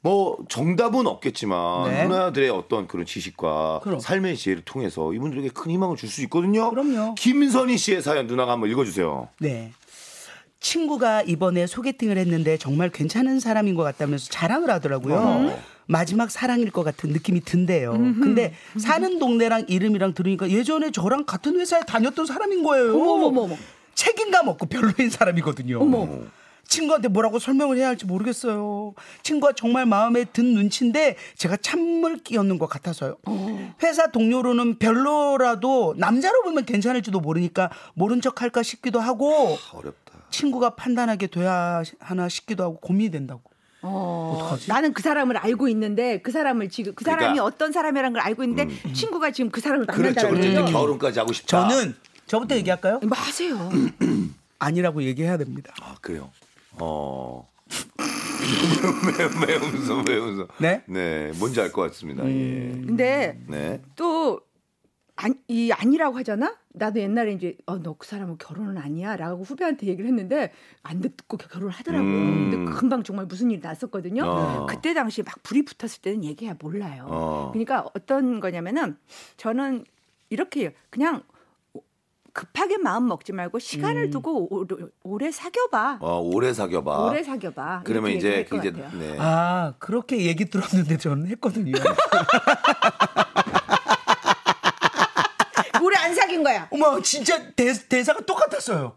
뭐 정답은 없겠지만 네. 누나들의 어떤 그런 지식과 그럼. 삶의 지혜를 통해서 이분들에게 큰 희망을 줄 수 있거든요. 그럼요. 김선희 씨의 사연 누나가 한번 읽어주세요. 네. 친구가 이번에 소개팅을 했는데 정말 괜찮은 사람인 것 같다면서 자랑을 하더라고요. 마지막 사랑일 것 같은 느낌이 든대요. 근데 사는 동네랑 이름이랑 들으니까 예전에 저랑 같은 회사에 다녔던 사람인 거예요. 어머머머. 책임감 없고 별로인 사람이거든요. 친구한테 뭐라고 설명을 해야 할지 모르겠어요. 친구가 정말 마음에 든 눈치인데 제가 찬물 끼얹는 것 같아서요. 회사 동료로는 별로라도 남자로 보면 괜찮을지도 모르니까 모른 척 할까 싶기도 하고 어렵다. 친구가 판단하게 돼야 하나 싶기도 하고 고민이 된다고. 어떡하지? 나는 그 사람을 알고 있는데 그 사람을 지금 그 사람이 그러니까, 어떤 사람이라는 걸 알고 있는데 친구가 지금 그 사람을 그렇죠. 만난다는 그렇죠. 거죠. 이제 결혼까지 하고 싶다. 저는 저부터 얘기할까요? 뭐 하세요. 아니라고 얘기해야 됩니다. 아 그래요. 왜 웃어? 네? 네, 뭔지 알 것 같습니다. 예. 근데 네. 또 아니라고 하잖아. 나도 옛날에 이제 너 그 사람은 결혼은 아니야라고 후배한테 얘기를 했는데 안 듣고 결혼을 하더라고. 근데 금방 정말 무슨 일이 났었거든요. 그때 당시 막 불이 붙었을 때는 얘기야 몰라요. 그러니까 어떤 거냐면은 저는 이렇게 해요. 그냥 급하게 마음 먹지 말고 시간을 두고 오래 사귀어봐. 오래 사귀어봐. 오래 사귀어봐. 그러면 이제 이제 네. 아 그렇게 얘기 들었는데 저는 했거든요. 오래 안 사귄 거야. 어머 진짜 대사가 똑같았어요.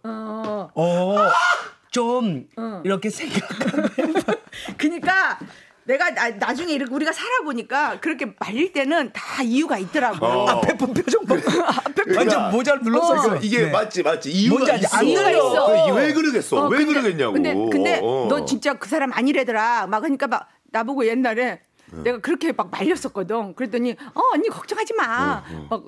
좀 이렇게 생각하면 그러니까 내가 나중에 이렇게 우리가 살아보니까 그렇게 말릴 때는 다 이유가 있더라고. 앞에 본 표정 봐. 완전 모자를 눌렀어. 이게 네. 맞지 이유가 뭔지 알지? 있어. 안 들려. 왜 그러겠어? 왜 근데, 그러겠냐고. 근데 너 진짜 그 사람 아니래더라. 막 그러니까 막 나보고 옛날에 내가 그렇게 막 말렸었거든. 그랬더니 언니 걱정하지 마. 막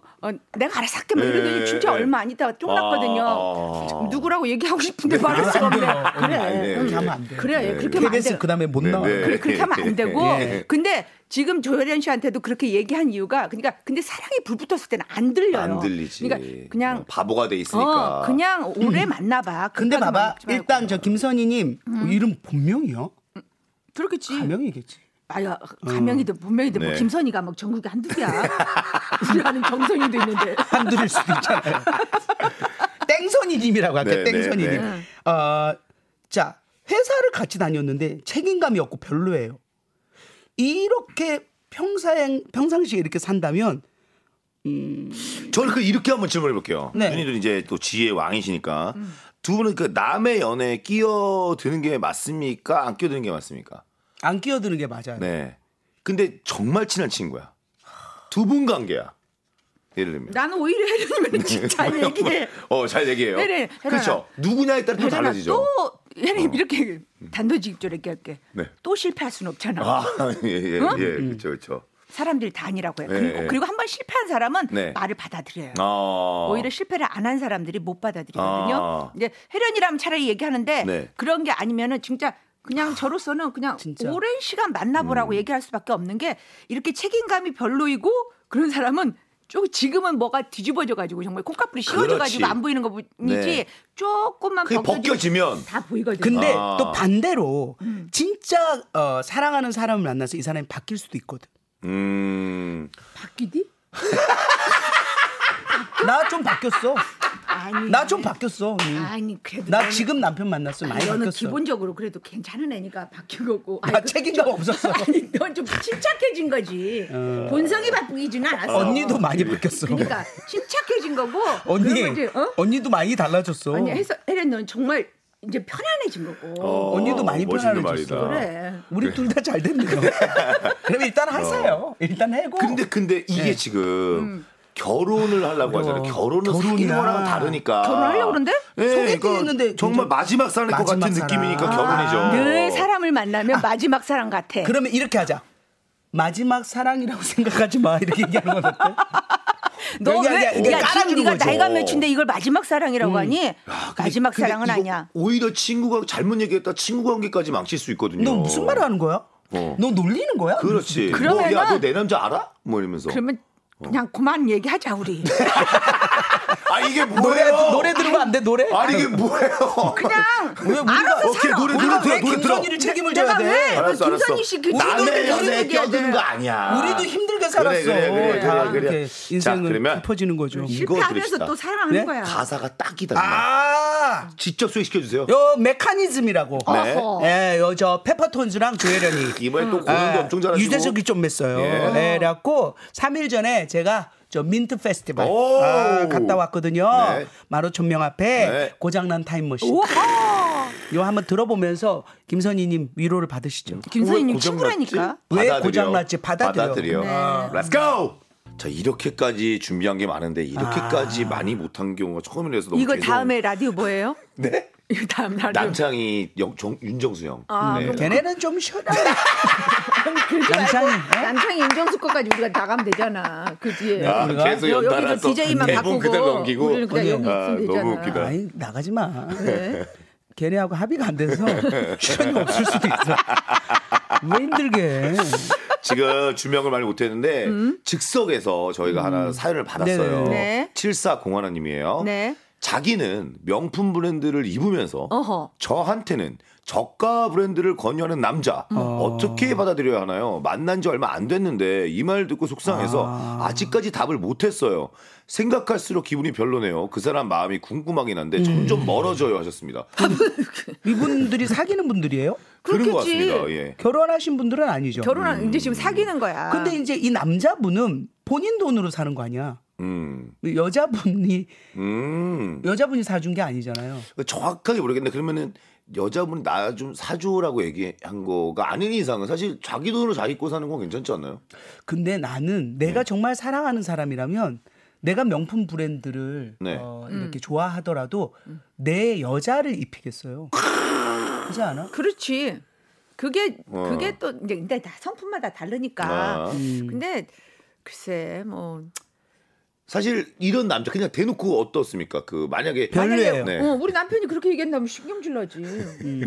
내가 알아서 할게. 막 이러더니 진짜 얼마 안 있다가 쫑났거든요. 누구라고 얘기하고 싶은데 말할 수가 없네. 그래. 그렇게 하면 안 돼. 그래. 그렇게 하면 안 KBS 돼. 그다음에 못 나와. 그렇게 하면 안 되고. 예. 근데 지금 조혜련 씨한테도 그렇게 얘기한 이유가 그러니까 근데 사랑이 불 붙었을 때는 안 들려요. 안 들리지. 그러니까 그냥 바보가 돼 있으니까. 그냥 오래 만나봐. 근데 그까지 봐봐 먹지 말고. 일단 저 김선희님 이름 본명이요? 그렇겠지. 가명이겠지. 아야 가명이든 본명이든 뭐 네. 김선희가 막 전국에 한둘이야. 우리 아는 정선이도 있는데. 한둘일 수도 있잖아요. 땡선이님이라고 할게요. 네, 땡선이님. 네, 네. 자 회사를 같이 다녔는데 책임감이 없고 별로예요. 이렇게 평상시에 이렇게 산다면 저는 이렇게 한번 질문해 볼게요. 네. 누님들 이제 또 지혜의 왕이시니까 두 분은 그 남의 연애에 끼어드는 게 맞습니까? 안 끼어드는 게 맞습니까? 안 끼어드는 게 맞아요. 네. 근데 정말 친한 친구야. 두 분 관계야. 예를 들면. 나는 오히려 혜련이면 잘 얘기해. 잘 얘기해요. 혜련아. 그렇죠. 누구냐에 따라 또 혜련아, 달라지죠. 또 혜련이 이렇게 단도직입적으로 얘기할게. 네. 또 실패할 수는 없잖아. 예, 그렇죠. 사람들이 다 아니라고 해요. 네. 그리고 한 번 실패한 사람은 네. 말을 받아들여요. 오히려 오히려 실패를 안 한 사람들이 못 받아들이거든요. 이제 혜련이라면 차라리 얘기하는데 네. 그런 게 아니면은 진짜 그냥 저로서는 그냥 진짜. 오랜 시간 만나보라고 얘기할 수밖에 없는 게 이렇게 책임감이 별로이고 그런 사람은 지금은 뭐가 뒤집어져가지고 정말 콩깍불이 씌워져가지고 그렇지. 안 보이는 거 뿐이지 네. 조금만 그게 벗겨지면 다 보이거든요. 근데 아. 또 반대로 진짜 사랑하는 사람을 만나서 이 사람이 바뀔 수도 있거든. 바뀌디? 나 좀 바뀌었어. 아니. 나 좀 바뀌었어. 아니 그래도 나 너는- 지금 남편 만났어 많이 너는 바뀌었어. 기본적으로 그래도 괜찮은 애니까 바뀐 거고. 나 책임감 없었어. 아니, 넌 좀 침착해진 거지. 본성이 바뀌지는 않았어. 언니도 많이 바뀌었어. 그러니까 침착해진 거고. 언니, 그런 거지, 언니도 많이 달라졌어. 아니, 혜련 넌 정말 이제 편안해진 거고. 언니도 많이 멋있는 편안해졌어. 말이다. 그래. 우리 둘 다 잘 됐네요. 그럼 일단 하세요. 일단 해고. 근데 이게 지금 결혼을 하려고 하잖아요. 결혼은 사귀는 결혼이야. 거랑 다르니까. 결혼하려고 그러는데? 네, 소개팅 했는데 정말 마지막 사랑일 것 같은 마지막 사랑. 느낌이니까 결혼이죠. 늘 사람을 만나면 마지막 사랑 같아. 그러면 이렇게 하자. 마지막 사랑이라고 생각하지 마. 이렇게 얘기하는 건 어때? 너 그냥 왜? 이게 야, 지금 깔아주는 네가 거죠. 나이가 몇인데 이걸 마지막 사랑이라고 하니? 마지막 근데 사랑은 이거 아니야. 오히려 친구가 잘못 얘기했다 친구 관계까지 망칠 수 있거든요. 너 무슨 말을 하는 거야? 너 놀리는 거야? 그렇지. 그러면은- 야, 너 내 남자 알아? 뭐 이러면서. 그러면 그냥 그만 얘기하자 우리. 아 이게 뭐예요? 노래 들으면 안 돼, 노래? 아니 이게 뭐예요? 그냥 알아서 오케이 노래 왜 들어. 김선희를 책임을 져야 돼? 알았어. 김선희 씨 그 남의 연애에 얘기해야 돼. 껴드는 거 아니야. 우리도 힘들게 살았어. 그래. 이렇게 자, 인생은 그러면 깊어지는 거죠. 이거 실패하면서 들읍시다. 또 사랑하는 네? 거야. 가사가 딱이다. 아, 직접 소개시켜 주세요. 요 메커니즘이라고. 네. 어허. 예, 요 페퍼톤즈랑 조혜련이. 이번에 또 공연도 엄청 잘하시고. 유재석이 좀 맸어요. 예. 예, 그래갖고 3일 전에 제가 저 민트 페스티벌 오. 갔다 왔거든요. 네. 15,000명 앞에 네. 고장난 타임머신. 우와. 요 한번 들어보면서 김선희님 위로를 받으시죠. 김선희님 왜 친구라니까. 왜 받아들여. 고장났지? 받아들여. 네. Let's go. 자 이렇게까지 준비한 게 많은데 이렇게까지 많이 못한 경우가 처음이라서 너무 이거 죄송- 다음에 라디오 뭐예요? 네? 이거 다음 라디오. 남창희 윤정수 형. 네. 그럼 걔네는 좀 쉬어라. 그러지 남창희, 말고 어? 남창희 인정수 거까지 우리가 나가면 되잖아. 그 뒤에. 아, 우리가? 계속 연달아서 여기서 DJ만 대본 바꾸고 그대로 넘기고. 우리는 그냥 여기 아, 있으면 되잖아. 너무 웃기다. 아니 나가지 마. 네. 걔네하고 합의가 안 돼서 출연이 없을 수도 있어. 왜 힘들게 해? 지금 준비한 많이 못했는데 즉석에서 저희가 하나 사연을 받았어요. 네. 7401님이에요. 네. 자기는 명품 브랜드를 입으면서 어허. 저한테는 저가 브랜드를 권유하는 남자 어떻게 받아들여야 하나요? 만난 지 얼마 안 됐는데 이 말 듣고 속상해서 아직까지 답을 못했어요. 생각할수록 기분이 별로네요. 그 사람 마음이 궁금하긴 한데 점점 멀어져요 하셨습니다. 이분들이 사귀는 분들이에요? 그런 것 그렇겠지. 같습니다. 예. 결혼하신 분들은 아니죠. 결혼한 이제 지금 사귀는 거야. 근데 이제 이 남자분은 본인 돈으로 사는 거 아니야? 여자분이 사준 게 아니잖아요. 정확하게 모르겠는데 그러면은 여자분이 나 좀 사주라고 얘기한 거가 아닌 이상은 사실 자기 돈으로 자기 거 사는 건 괜찮지 않나요? 근데 나는 내가 정말 사랑하는 사람이라면 내가 명품 브랜드를 네. 이렇게 좋아하더라도 내 여자를 입히겠어요. 그렇지 않아? 그렇지. 그게 또 이제 근데 다 성품마다 다르니까. 근데 글쎄 뭐 사실 이런 남자 그냥 대놓고 어떻습니까? 그 만약에 별로예요. 네. 우리 남편이 그렇게 얘기한다면 신경질 나지.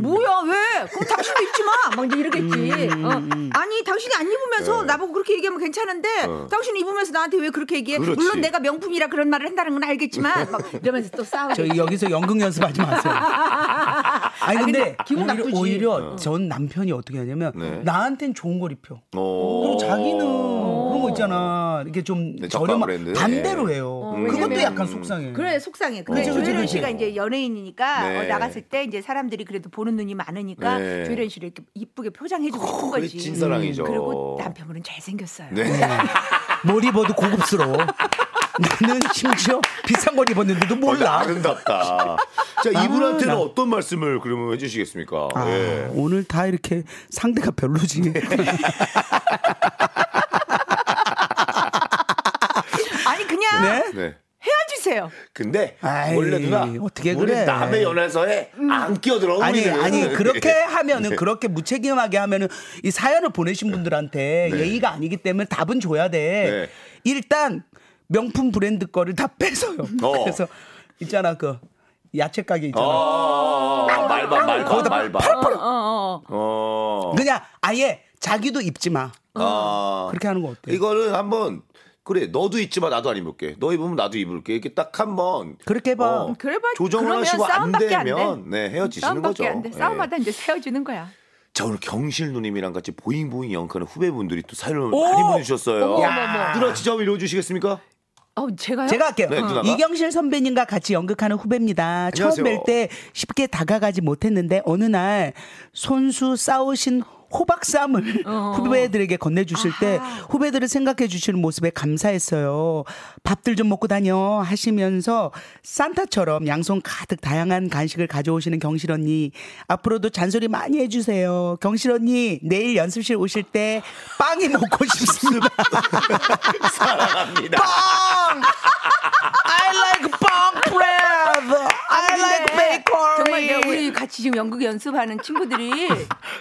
뭐야 왜? 그럼 당신도 입지 마. 막 이제 이러겠지. 아니 당신이 안 입으면서 나보고 그렇게 얘기하면 괜찮은데 당신이 입으면서 나한테 왜 그렇게 얘기해? 그렇지. 물론 내가 명품이라 그런 말을 한다는 건 알겠지만 막 이러면서 또 싸우고. 저희 여기서 연극 연습하지 마세요. 아니 근데 기분 나쁘지. 오히려 전 남편이 어떻게 하냐면 네. 나한텐 좋은 걸 입혀. 오. 그리고 자기는 그런 거 있잖아. 이게 좀 네, 저가 저렴한 브랜드. 반대로 네. 해요. 왜냐면- 그것도 약간 속상해. 그래 속상해. 근데 그치, 조혜련 그치. 씨가 이제 연예인이니까 네. 나갔을 때 이제 사람들이 그래도 보는 눈이 많으니까 네. 조혜련 씨를 이렇게 이쁘게 포장해주고 싶은 그게 거지. 찐사랑이죠. 그리고 남편분은 잘생겼어요. 네. 뭘 입어도 고급스러워. 나는 심지어 비싼 걸 입었는데도 몰라. 아름답다. 자 이분한테는 어떤 말씀을 그러면 해주시겠습니까? 아, 예. 오늘 다 이렇게 상대가 별로지. 아니 그냥 네? 네. 헤어지세요. 근데 아이, 원래 누나 어떻게 우리 그래. 남의 연애서에 안 끼어들어. 아니 우리는. 아니 그렇게 하면은 네. 그렇게 무책임하게 하면은 이 사연을 보내신 분들한테 예의가 아니기 때문에 답은 줘야 돼. 네. 일단 명품 브랜드 거를 다 뺏어요. 그래서 있잖아 그 야채 가게 있잖아. 말반. 그냥 아예 자기도 입지 마. 그렇게 하는 거 어때? 이거는 한번 그래 너도 입지마 나도 안 입을게. 너 입으면 나도 입을게. 이렇게 딱 한번 그렇게 해봐. 그래봐. 조정을 그러면 하시고 안 싸움밖에 안 되면 돼. 네 헤어지시는 싸움밖에 거죠. 안 돼. 싸움하다 이제 헤어지는 거야. 자 오늘 경실 누님이랑 같이 보잉보잉 연극하는 후배분들이 또 사연을 많이 보내주셨어요. 어머. 누나 진짜 한번 읽어주시겠습니까? 제가요? 제가 할게요. 네, 누나가? 이경실 선배님과 같이 연극하는 후배입니다. 안녕하세요. 처음 뵐 때 쉽게 다가가지 못했는데 어느 날 손수 싸우신 호박쌈을 후배들에게 건네주실 때 후배들을 생각해 주시는 모습에 감사했어요. 밥들 좀 먹고 다녀 하시면서 산타처럼 양손 가득 다양한 간식을 가져오시는 경실 언니. 앞으로도 잔소리 많이 해주세요. 경실 언니 내일 연습실 오실 때 빵이 먹고 싶습니다. 사랑합니다. 빵! I like 빵 bread. I like bakery. 정말 이제 우리 같이 지금 연극 연습하는 친구들이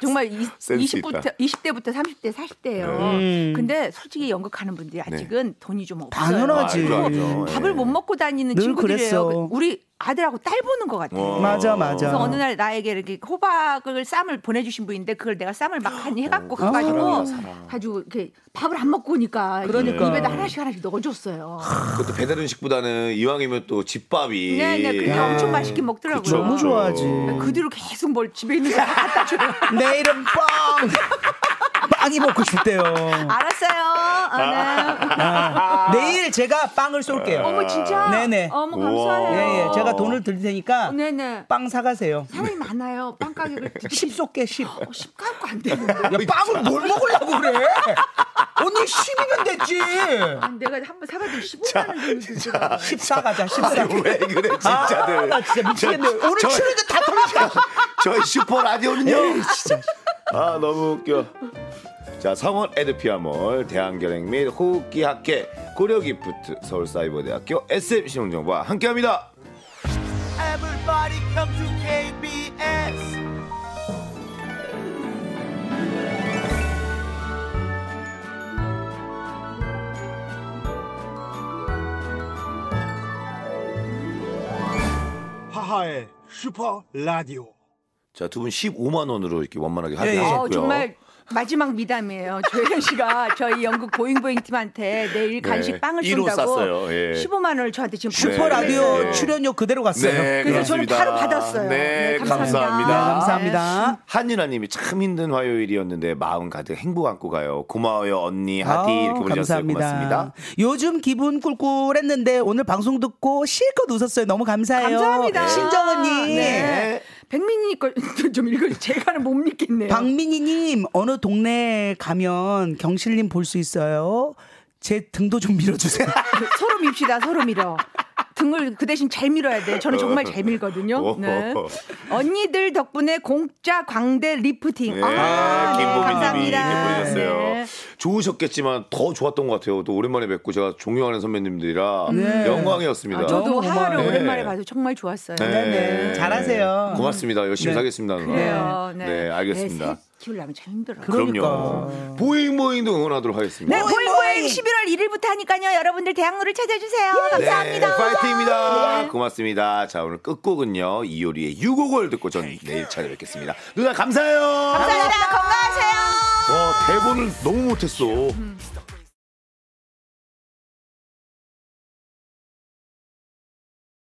정말 센스 있다. 20대부터 30대, 40대예요. 근데 솔직히 연극하는 분들이 아직은 돈이 좀 없어요. 당연하지. 그리고 알죠. 밥을 못 먹고 다니는 늘 친구들이에요. 그랬어. 우리 아들하고 딸 보는 것 같아요. 맞아. 그래서 어느 날 나에게 이렇게 호박을 쌈을 보내주신 분인데 그걸 내가 쌈을 막 많이 해갖고 가가지고 가지고 이렇게 밥을 안 먹고 오니까 그러니까. 입에다 하나씩 넣어줬어요. 그것도 배달 음식보다는 이왕이면 또 집밥이. 네네, 그게 엄청 맛있게 먹더라고요. 그쵸, 너무 좋아하지. 그 뒤로 계속 뭘 집에 있는 거 갖다 줘요. 내일은 빵이 먹고 싶대요. 알았어요. 내일 제가 빵을 쏠게요. 어머 진짜. 네네. 어머 감사해요. 예. 제가 돈을 드릴 테니까 네네. 빵 사가세요. 사람이 많아요. 빵 가격을 10 쏠게 10. 10 갖고 안 되는데. 야, 빵을 뭘 먹으려고 그래? 언니 10이면 됐지. 아니, 내가 한번 사가지고 15만 원 주고 14 가자. 14. 왜 그래 진짜들. 나 진짜 미치겠네. 오늘 저- 출연료 다 털리자. 저희 슈퍼 라디오는요. 진짜. 아 너무 웃겨. 자, 성원 에드피아몰, 대한결핵 및 호흡기 학회, 고려기프트, 서울사이버대학교, SM 신용정보와 함께합니다. Everybody come to KBS. 하하의 슈퍼 라디오. 자, 두 분 15만 원으로 이렇게 원만하게 예. 합의하셨고요. 정말 마지막 미담이에요. 조혜련 씨가 저희 연극 보잉보잉 팀한테 내일 간식 네, 빵을 1호 쏜다고 쌌어요. 예. 15만 원을 저한테 지금 슈퍼 라디오 네. 출연료 그대로 갔어요. 네, 그래서 저는 그렇습니다. 바로 받았어요. 네, 네, 감사합니다. 감사합니다. 네, 감사합니다. 한윤아님이 참 힘든 화요일이었는데 마음 가득 행복 안고 가요. 고마워요 언니 하디 이렇게 보내주셨어요. 고맙습니다. 요즘 기분 꿀꿀했는데 오늘 방송 듣고 실컷 웃었어요. 너무 감사해요. 감사합니다. 신정 언니. 네. 백민이 거 좀 읽어. 제가는 못 믿겠네요. 박민희님 어느 동네 가면 경실님 볼 수 있어요. 제 등도 좀 밀어주세요. 서로 밉시다. 서로 밀어. 등을 그 대신 잘 밀어야 돼. 저는 정말 잘 밀거든요. 네. 언니들 덕분에 공짜 광대 리프팅. 네, 네, 김보미님이 감사합니다. 이렇게 보내셨어요. 네. 좋으셨겠지만 더 좋았던 것 같아요. 또 오랜만에 뵙고 제가 존경하는 선배님들이라 네. 영광이었습니다. 저도 너무 하하를 고마워요. 오랜만에 봐서 정말 좋았어요. 네. 잘하세요. 고맙습니다. 열심히 네. 사겠습니다. 누나. 그래요. 네, 알겠습니다. 새 키우려면 참 힘들어요. 그럼요. 보잉보잉도 응원하도록 하겠습니다. 네, 보잉보잉. 보잉보잉 11월 1일부터 하니까요. 여러분들 대학로를 찾아주세요. 감사합니다. 네, 파이팅입니다. 고맙습니다. 자, 오늘 끝곡은요. 이효리의 유곡을 듣고 전 내일 찾아뵙겠습니다. 누나 감사해요. 감사합니다. 건강하세요. 와, 대본을 너무 못했어.